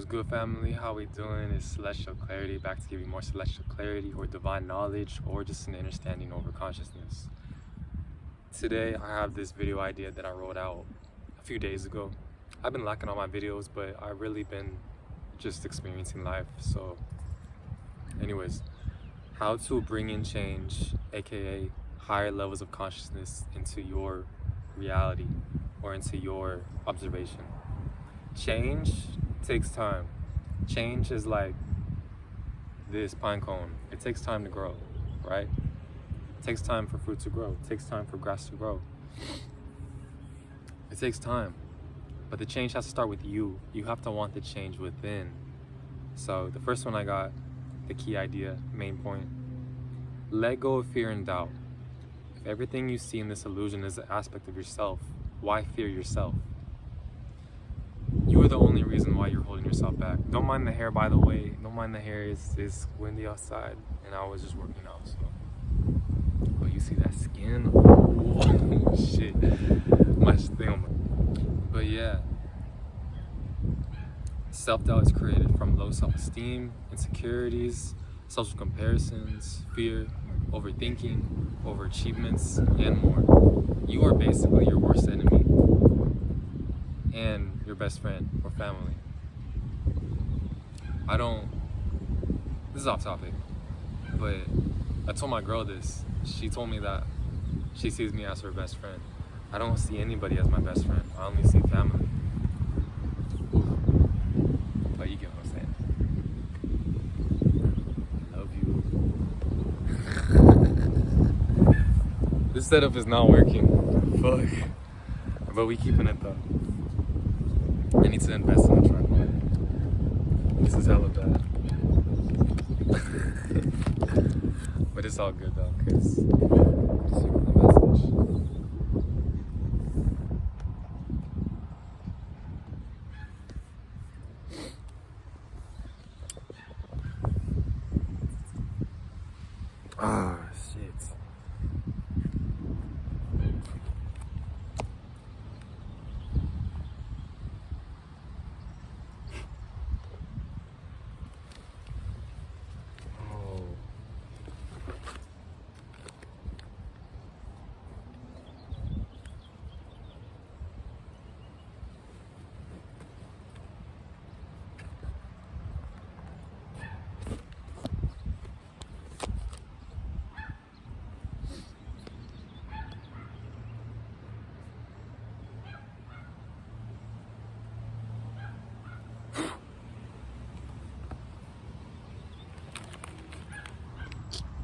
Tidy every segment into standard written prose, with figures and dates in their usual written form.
What's good, family? How we doing? It's Celestial Clarity, back to give you more celestial clarity or divine knowledge or just an understanding over consciousness. Today I have this video idea that I wrote out a few days ago. I've been lacking on my videos, but I've really been just experiencing life. So anyways, how to bring in change, aka higher levels of consciousness, into your reality or into your observation. Change takes time. Change is like this pine cone. It takes time to grow, right? It takes time for fruit to grow. It takes time for grass to grow. It takes time. But the change has to start with you. You have to want the change within. So the first one I got, the key idea, main point. Let go of fear and doubt. If everything you see in this illusion is an aspect of yourself, why fear yourself? You are the only reason why you're holding yourself back. Don't mind the hair, by the way. Don't mind the hair. It's windy outside, and I was just working out. So, oh, you see that skin? Oh shit, my thing. But yeah, self-doubt is created from low self-esteem, insecurities, social comparisons, fear, overthinking, overachievements, and more. You are basically your worst enemy and your best friend or family. This is off topic, but I told my girl this. She told me that she sees me as her best friend. I don't see anybody as my best friend. I only see family. But you get what I'm saying. Love you. This setup is not working. Fuck. But we keeping it though. I need to invest in a tripod. This is hella bad. But it's all good though, because just hearing the message. Ah, shit.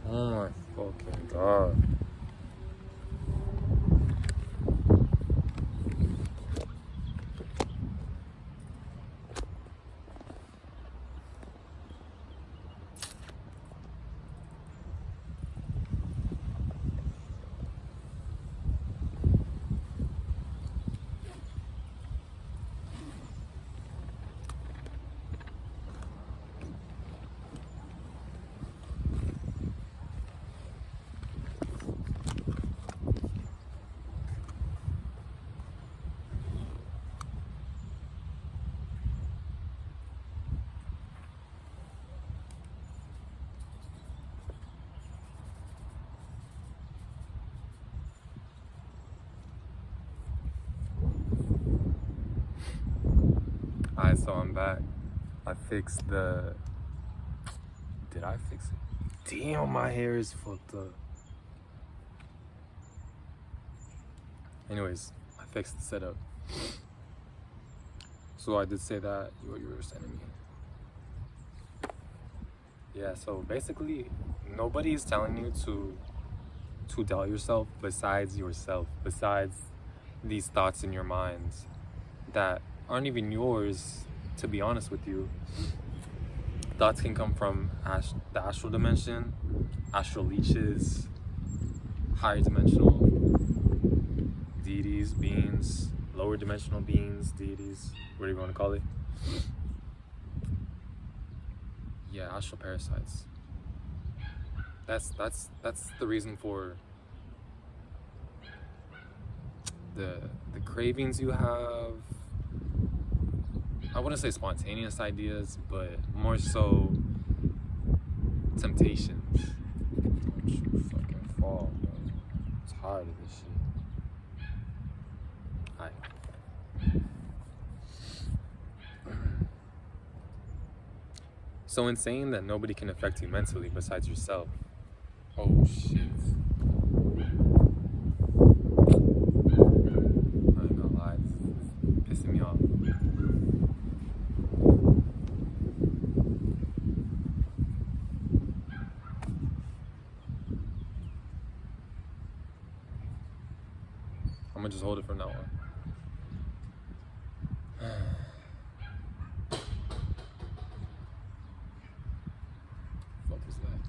Oh my fucking god. Alright, so I'm back. I fixed the... Did I fix it? Damn, my hair is fucked up. Anyways, I fixed the setup. So I did say that you were your worst enemy. Yeah, so basically, nobody is telling you to doubt yourself besides yourself, besides these thoughts in your minds that aren't even yours, to be honest with you. Thoughts can come from the astral dimension, astral leeches, higher dimensional deities, beings, lower dimensional beings, deities, whatever you want to call it. Yeah, astral parasites. That's the reason for the cravings you have, I wouldn't say spontaneous ideas, but more so temptations. Don't you fucking fall, bro. I'm tired of this shit. Alright. So in saying that nobody can affect you mentally besides yourself. Oh shit. I ain't gonna lie, it's pissing me off. I'm gonna just hold it from now on. What is that?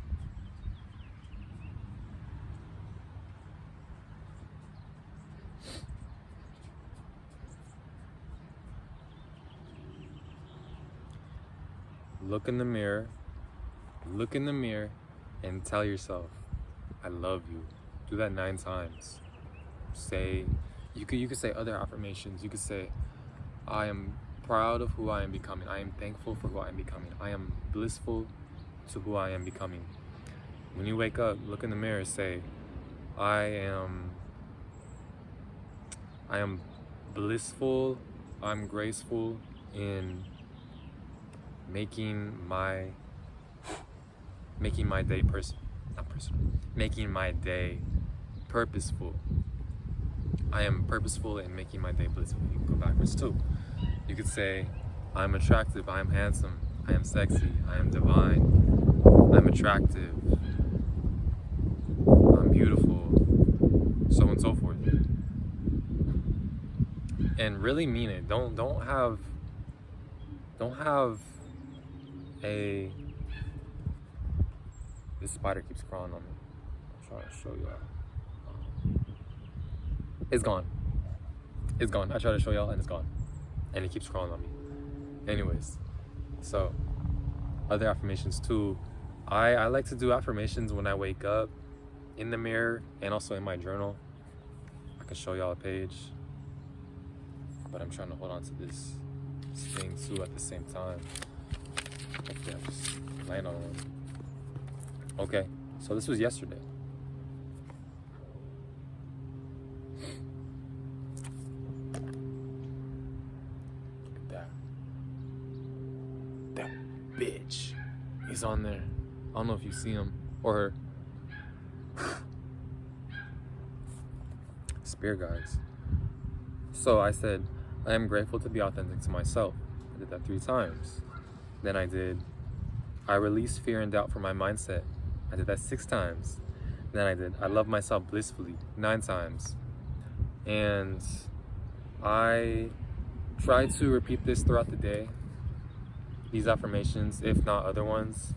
Look in the mirror. Look in the mirror and tell yourself, I love you. Do that 9 times. Say, you could say other affirmations. You could say, I am proud of who I am becoming. I am thankful for who I am becoming. I am blissful to who I am becoming. When you wake up, look in the mirror, say, I am blissful, I'm graceful in making my day making my day purposeful. I am purposeful in making my day blissful. You can go backwards too. You could say, I'm attractive, I am handsome, I am sexy, I am divine, I'm attractive, I'm beautiful, so on and so forth. And really mean it. Don't have a, this spider keeps crawling on me. I'm trying to show y'all. It's gone. It's gone. I try to show y'all and it's gone. And it keeps crawling on me. Anyways, so other affirmations too. I like to do affirmations when I wake up, in the mirror, and also in my journal. I can show y'all a page, but I'm trying to hold on to this thing too at the same time. Hopefully I just land on one. Okay, so this was yesterday. Look at that. That bitch. He's on there. I don't know if you see him or her. Spirit guides. So I said, I am grateful to be authentic to myself. I did that 3 times. Then I release fear and doubt from my mindset. I did that 6 times. Then I love myself blissfully 9 times. And I try to repeat this throughout the day. These affirmations, if not other ones.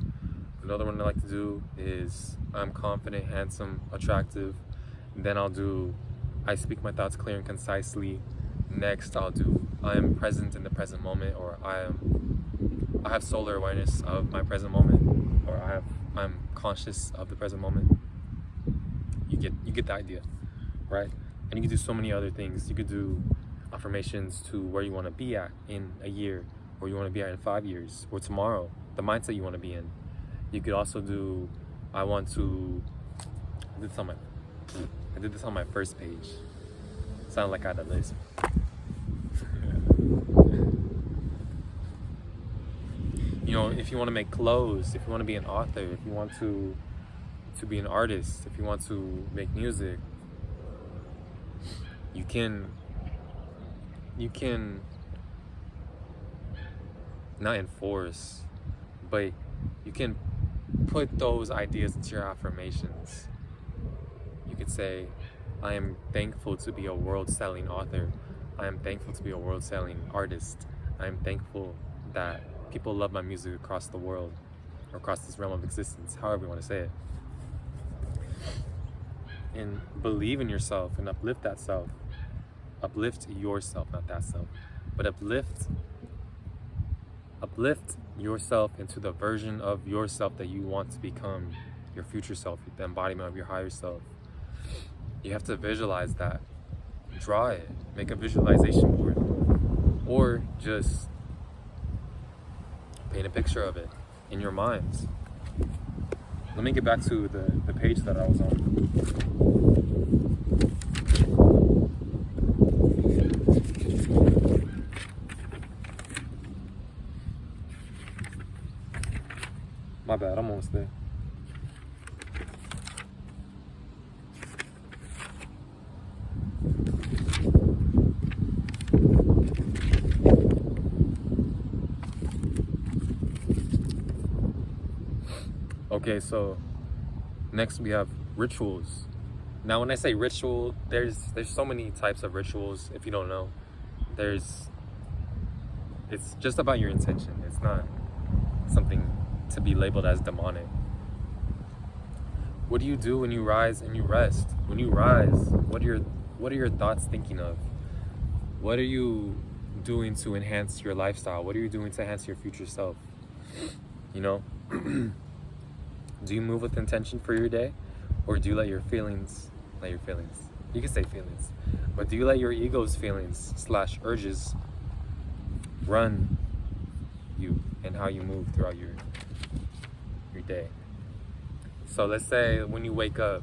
Another one I like to do is I'm confident, handsome, attractive. Then I'll do I speak my thoughts clear and concisely. Next I'll do I am present in the present moment, or I have solar awareness of my present moment, or I'm conscious of the present moment. You get the idea, right? And you can do so many other things. You could do affirmations to where you want to be at in a year, or you want to be at in 5 years, or tomorrow, the mindset you want to be in. You could also do I did this on my first page. Sounded like I had a list. You know, if you want to make clothes, if you want to be an author, if you want to be an artist, if you want to make music, you can not enforce, but you can put those ideas into your affirmations. You could say, I am thankful to be a world-selling author. I am thankful to be a world-selling artist. I am thankful that people love my music across the world, or across this realm of existence, however you want to say it. And believe in yourself and uplift that self. Uplift yourself, not that self, but uplift yourself into the version of yourself that you want to become, your future self, the embodiment of your higher self. You have to visualize that. Draw it. Make a visualization board. Or just Paint a picture of it in your minds. Let me get back to the page that I was on. My bad, I'm almost there. Okay, so next we have rituals. Now when I say ritual, there's so many types of rituals. If you don't know, it's just about your intention. It's not something to be labeled as demonic. What do you do when you rise and you rest? When you rise, what are your thoughts thinking of? What are you doing to enhance your lifestyle? What are you doing to enhance your future self? You know? Do you move with intention for your day? Or do you let your feelings, you can say feelings, but do you let your ego's feelings / urges run you and how you move throughout your day? So let's say when you wake up,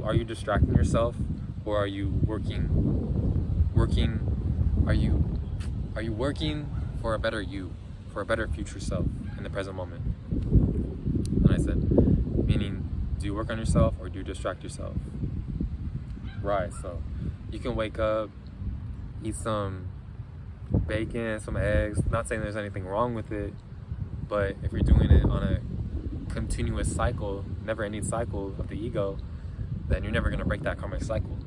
are you distracting yourself, or are you working? Are you working for a better you, for a better future self in the present moment? And I said, meaning, do you work on yourself or do you distract yourself? Right. So you can wake up, eat some bacon, some eggs. Not saying there's anything wrong with it, but if you're doing it on a continuous cycle, never-ending cycle of the ego, then you're never going to break that karmic cycle.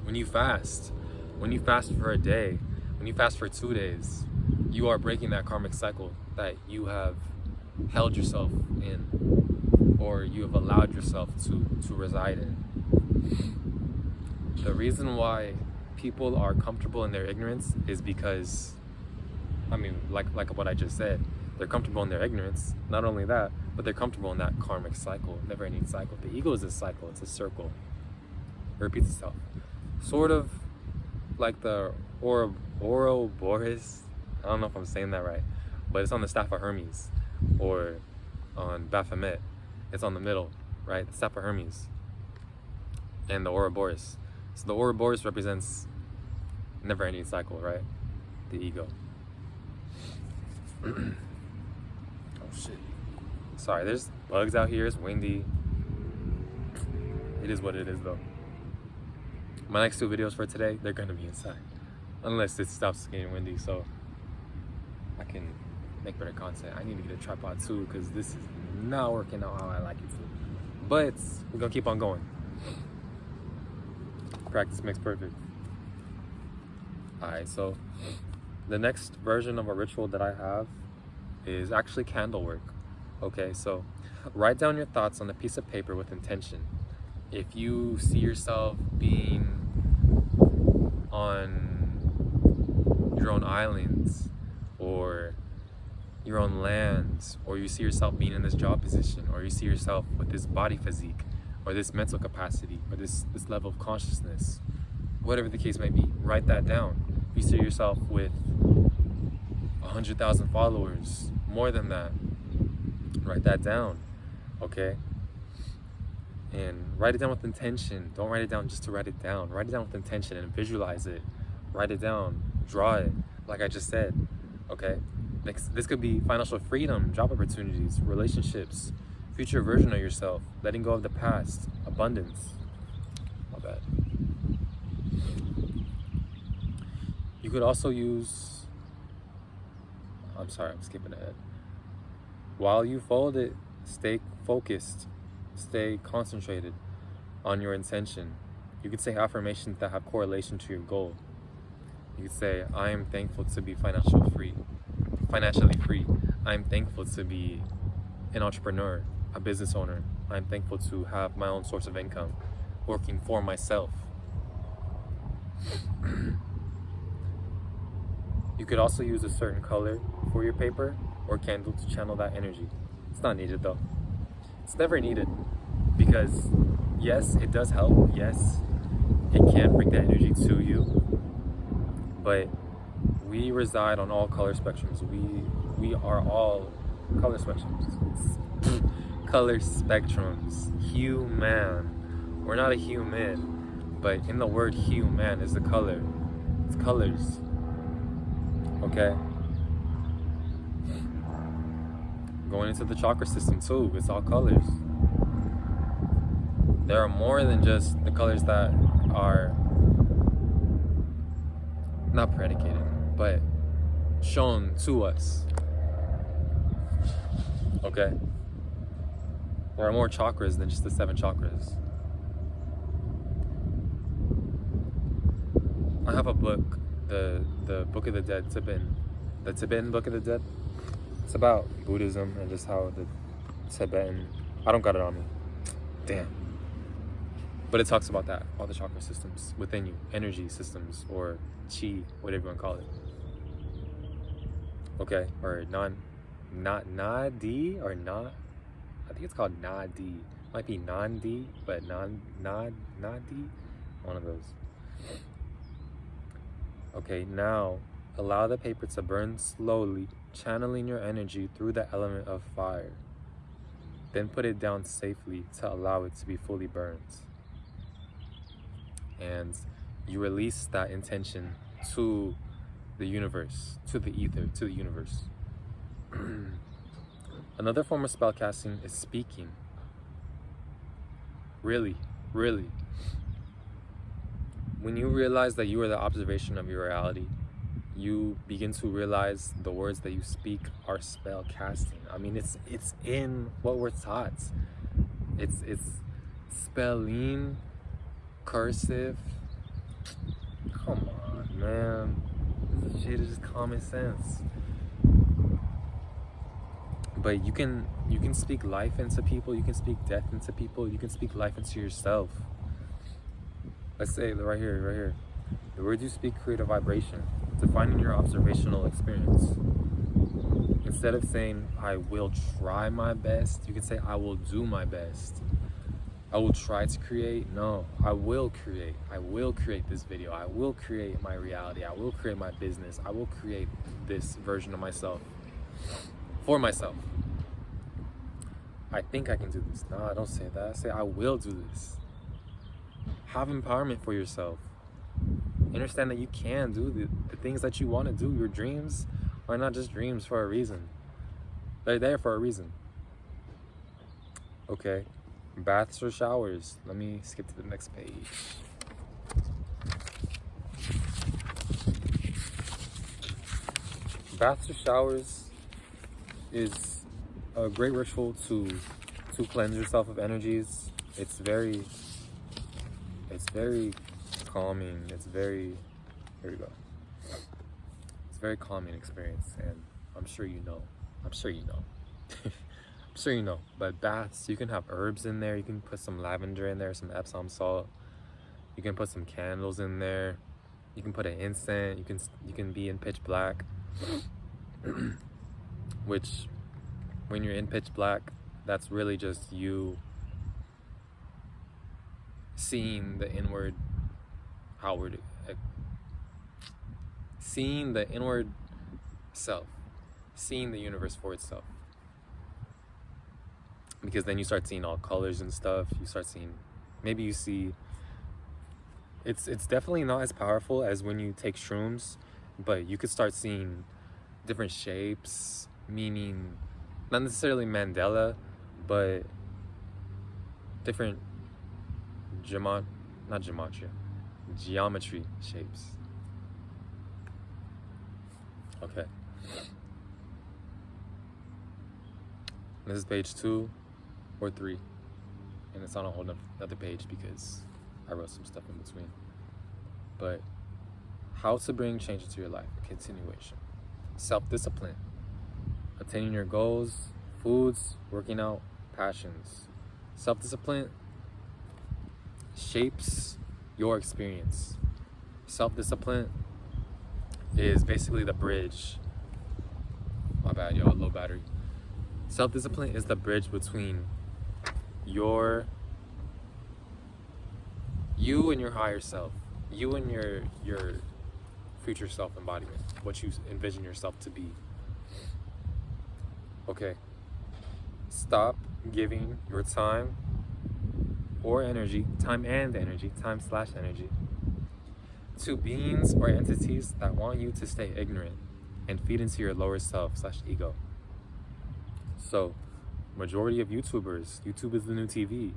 When you fast for a day, when you fast for 2 days, you are breaking that karmic cycle that you have held yourself in, or you have allowed yourself to reside in. The reason why people are comfortable in their ignorance is because, like what I just said, they're comfortable in their ignorance. Not only that, but they're comfortable in that karmic cycle, never-ending cycle. The ego is a cycle, it's a circle. It repeats itself. Sort of like the Ouroboros. I don't know if I'm saying that right, but it's on the staff of Hermes, or on Baphomet. It's on the middle, right? The staff of Hermes and the Ouroboros. So the Ouroboros represents never-ending cycle, right? The ego. Oh shit. Sorry, there's bugs out here. It's windy. It is what it is, though. My next 2 videos for today, they're gonna be inside, unless it stops getting windy, so I can make better content. I need to get a tripod too, because this is not working out how I like it to. But we're gonna keep on going. Practice makes perfect. Alright, so the next version of a ritual that I have is actually candle work. Okay, so write down your thoughts on a piece of paper with intention. If you see yourself being on your own islands, or your own lands, or you see yourself being in this job position, or you see yourself with this body physique, or this mental capacity, or this level of consciousness, whatever the case may be, write that down. If you see yourself with 100,000 followers, more than that, write that down, okay? And write it down with intention. Don't write it down just to write it down. Write it down with intention and visualize it. Write it down, draw it, like I just said, okay? This could be financial freedom, job opportunities, relationships, future version of yourself, letting go of the past, abundance. My bad. You could also use, I'm sorry, I'm skipping ahead. While you fold it, stay focused, stay concentrated on your intention. You could say affirmations that have correlation to your goal. You could say, I am thankful to be financially free. I am thankful to be an entrepreneur, a business owner. I am thankful to have my own source of income, working for myself. You could also use a certain color for your paper or candle to channel that energy. It's not needed though. It's never needed, because yes, it does help. Yes, it can bring that energy to you, but we reside on all color spectrums. We are all color spectrums. Color spectrums. Human. We're not a human, but in the word human is the color. It's colors. Okay? Going into the chakra system too, it's all colors. There are more than just the colors that are not predicated, but shown to us. Okay? There are more chakras than just the 7 chakras. I have a book, the Book of the Dead, the Tibetan Book of the Dead. It's about Buddhism and just how the Tibetan, I don't got it on me. Damn. But it talks about that, all the chakra systems within you, energy systems, or chi, whatever you want to call it. Okay, or nadi, or not. I think it's called nadi. Might be nandi, but nadi, one of those. Okay, now allow the paper to burn slowly, channeling your energy through the element of fire. Then put it down safely to allow it to be fully burned. And you release that intention to the universe, to the ether, to the universe. Another form of spellcasting is speaking. Really. When you realize that you are the observation of your reality, you begin to realize the words that you speak are spell casting. I mean, it's in what we're taught. It's spelling, cursive. Come on, man. This shit is just common sense. But you can speak life into people. You can speak death into people. You can speak life into yourself. Let's say right here. The words you speak create a vibration, defining your observational experience. Instead of saying, I will try my best, you can say, I will do my best. I will try to create. No, I will create. I will create this video. I will create my reality. I will create my business. I will create this version of myself for myself. I think I can do this. No, don't say that. Say, I will do this. Have empowerment for yourself. Understand that you can do the things that you want to do. Your dreams are not just dreams for a reason. They're there for a reason. Okay. Baths or showers. Let me skip to the next page. Baths or showers is a great ritual to cleanse yourself of energies. It's very calming. It's very, here we go. It's a very calming experience, and I'm sure you know. I'm sure you know. But baths, you can have herbs in there. You can put some lavender in there, some Epsom salt. You can put some candles in there. You can put an incense. You can be in pitch black. Which, when you're in pitch black, that's really just you seeing the inward seeing the inward self, seeing the universe for itself. Because then you start seeing all colors and stuff. You start seeing, maybe you see, it's definitely not as powerful as when you take shrooms, but you could start seeing different shapes, meaning not necessarily Mandela, but different geometry shapes. Okay. This is page 2 or 3, and it's on a whole other page because I wrote some stuff in between. But how to bring change into your life, continuation. Self-discipline, attaining your goals, foods, working out, passions. Self-discipline shapes your experience. Self-discipline is basically the bridge. My bad, y'all, low battery. Self-discipline is the bridge between you and your higher self, you and your future self embodiment, what you envision yourself to be. Okay, stop giving your time or energy, time and energy, time/energy, to beings or entities that want you to stay ignorant and feed into your lower self/ego. So, majority of YouTubers, YouTube is the new TV.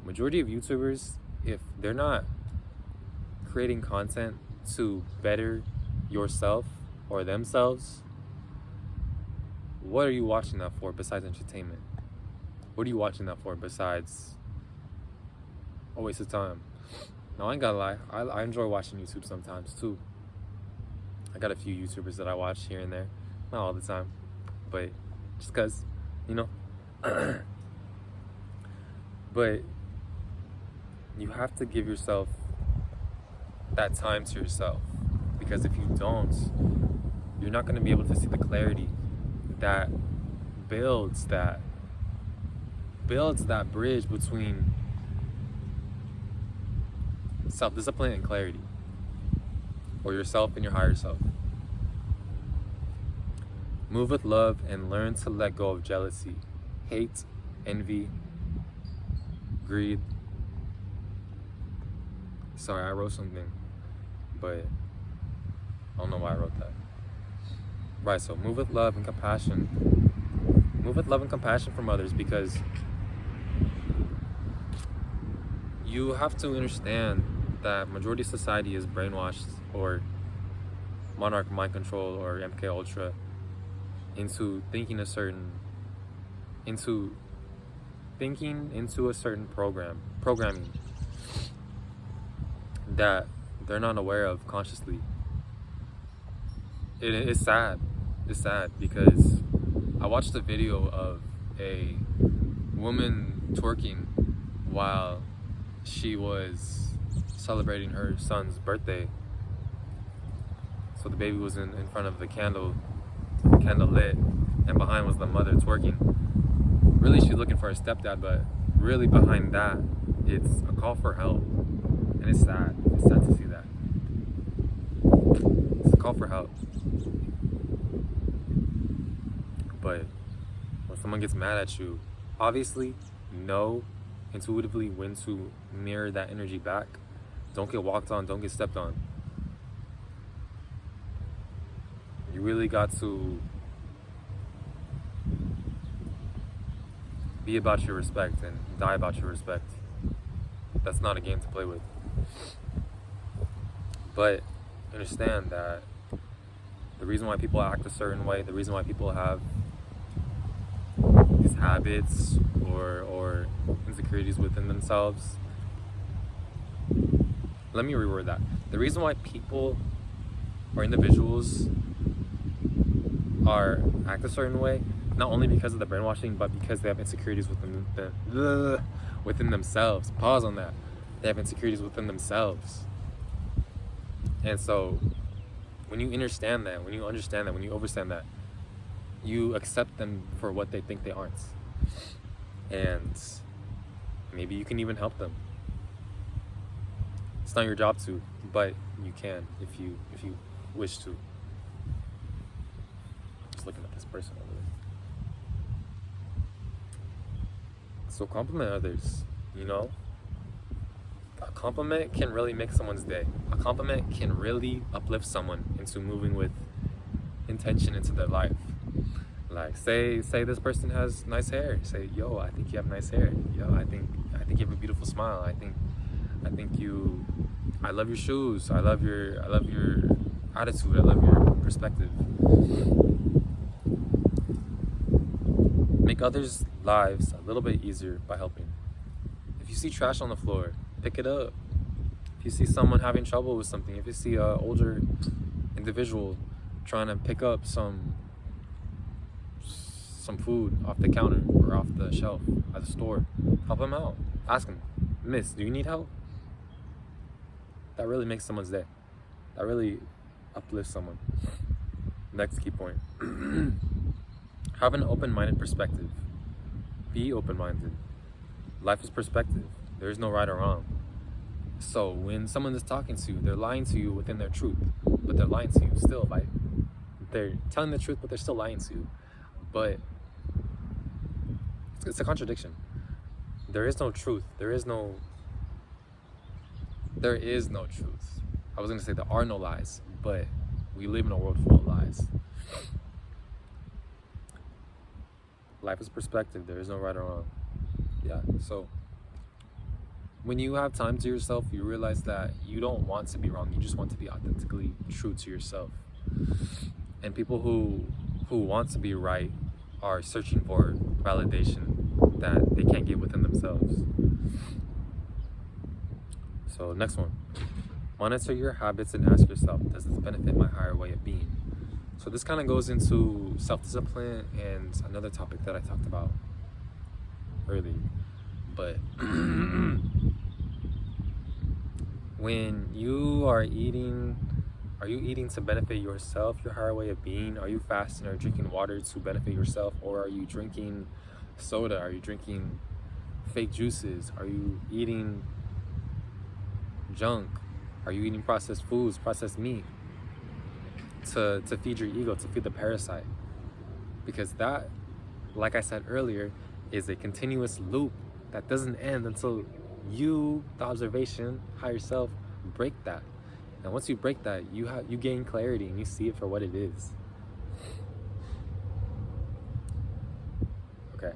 Majority of YouTubers, if they're not creating content to better yourself or themselves, what are you watching that for besides entertainment? What are you watching that for besides a waste of time? Now, I ain't gonna lie, I enjoy watching YouTube sometimes too. I got a few YouTubers that I watch here and there, not all the time, but just cause, you know. But you have to give yourself that time to yourself, because if you don't, you're not going to be able to see the clarity that builds that bridge between self-discipline and clarity, or yourself and your higher self. Move with love and learn to let go of jealousy, hate, envy, greed. Sorry, I wrote something, but I don't know why I wrote that. Right, so move with love and compassion. Move with love and compassion from others, because you have to understand that majority of society is brainwashed, or monarch mind control, or MK Ultra, into thinking into a certain programming that they're not aware of consciously. It's sad. It's sad because I watched a video of a woman twerking while she was celebrating her son's birthday. So the baby was in front of the candle lit, and behind was the mother twerking. Really, she's looking for a stepdad, but really behind that, it's a call for help. And it's sad. It's sad to see that. It's a call for help. But when someone gets mad at you, obviously know intuitively when to mirror that energy back. Don't get walked on, don't get stepped on. You really got to be about your respect and die about your respect. That's not a game to play with. But understand that the reason why people act a certain way, the reason why people have these habits or insecurities within themselves. Let me reword that. The reason why people or individuals act a certain way, not only because of the brainwashing, but because they have insecurities within themselves. Pause on that. They have insecurities within themselves. And so when you understand that, when you understand that, you accept them for what they think they aren't. And maybe you can even help them. It's not your job to, but you can if you wish to. Just looking at this person over there. So compliment others, you know? A compliment can really make someone's day. A compliment can really uplift someone into moving with intention into their life. Like say this person has nice hair. Say, yo, I think you have nice hair. Yo, I think you have a beautiful smile. I love your shoes. I love your attitude. I love your perspective. Make others' lives a little bit easier by helping. If you see trash on the floor, pick it up. If you see someone having trouble with something, if you see an older individual trying to pick up some food off the counter or off the shelf at the store, help them out. Ask them, miss, do you need help? That really makes someone's day. That really uplifts someone. Next key point. Have an open-minded perspective. Be open-minded. Life is perspective. There is no right or wrong. So when someone is talking to you, they're lying to you within their truth. but they're lying to you still. They're telling the truth, but they're still lying to you. But it's a contradiction. There is no truth. There is no truth. I was gonna say there are no lies, but we live in a world full of lies. Life is perspective. There is no right or wrong. Yeah, so when you have time to yourself, you realize that you don't want to be wrong. You just want to be authentically true to yourself. And people who want to be right are searching for validation that they can't get within themselves. So next one. Monitor your habits and ask yourself, does this benefit my higher way of being? So this kind of goes into self-discipline and another topic that I talked about earlier. But when you are eating to benefit yourself, your higher way of being? Are you fasting or drinking water to benefit yourself? Or are you drinking soda? Are you drinking fake juices? Are you eating junk? Are you eating processed foods, processed meat to feed your ego, to feed the parasite? Because that, like I said earlier, is a continuous loop that doesn't end until you, the observation, higher self, break that. And once you break that, you gain clarity and you see it for what it is. Okay.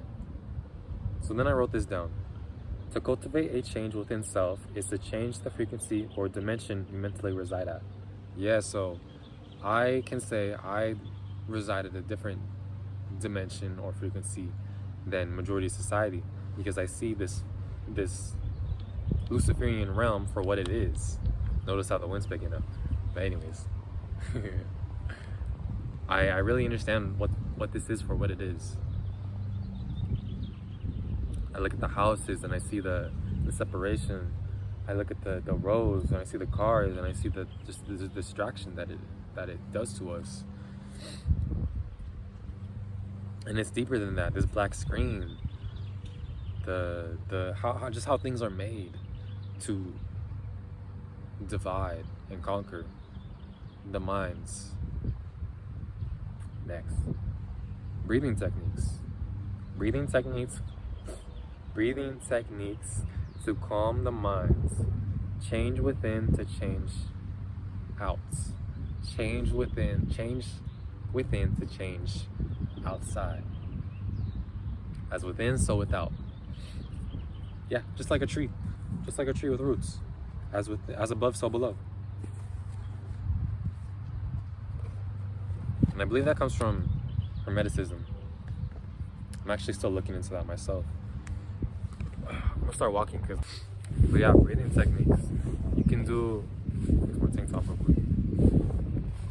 So then I wrote this down. To cultivate a change within self is to change the frequency or dimension you mentally reside at. Yeah, so I can say I reside at a different dimension or frequency than majority of society, because I see this Luciferian realm for what it is. Notice how the wind's picking up. But anyways, I really understand what this is for what it is. I look at the houses and I see the separation. I look at the roads and I see the cars and I see the distraction that it does to us. And it's deeper than that. This black screen, how things are made to divide and conquer the minds. Next, breathing techniques to calm the minds. Change within to change out. Change within to change outside. As within, so without. Yeah, just like a tree with roots. As above, so below. And I believe that comes from Hermeticism. I'm actually still looking into that myself. I'm gonna start walking, but yeah, breathing techniques. You can do, here's my tank top real quick.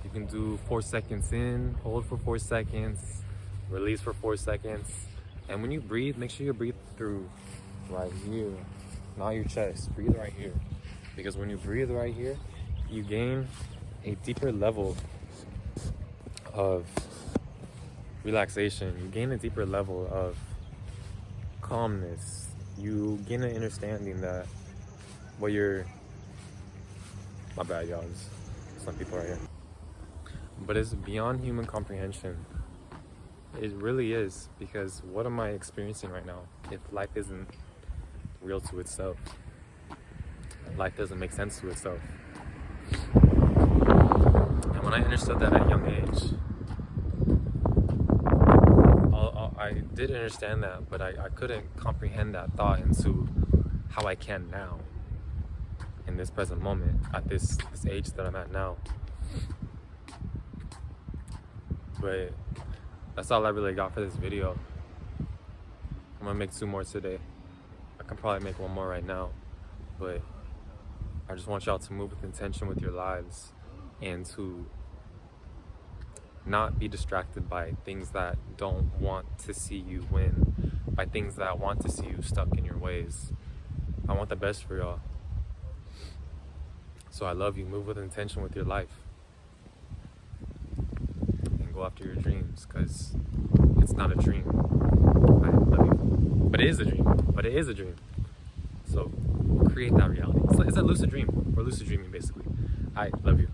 You can do 4 seconds in, hold for 4 seconds, release for 4 seconds. And when you breathe, make sure you breathe through right here, not your chest. Breathe right here. Because when you breathe right here, you gain a deeper level of relaxation. You gain a deeper level of calmness. You gain an understanding that what you're... My bad, y'all. There's some people right here. But it's beyond human comprehension. It really is. Because what am I experiencing right now if life isn't real to itself? Life doesn't make sense to itself. And when I understood that at a young age, I did understand that, but I couldn't comprehend that thought into how I can now, in this present moment, at this age that I'm at now. But that's all I really got for this video. I'm gonna make 2 more today. I can probably make 1 more right now, but I just want y'all to move with intention with your lives and to not be distracted by things that don't want to see you win, by things that want to see you stuck in your ways. I want the best for y'all. So I love you. Move with intention with your life. And go after your dreams, because it's not a dream. I love you. But it is a dream. So create that reality. It's a lucid dream. We're lucid dreaming, basically. I love you.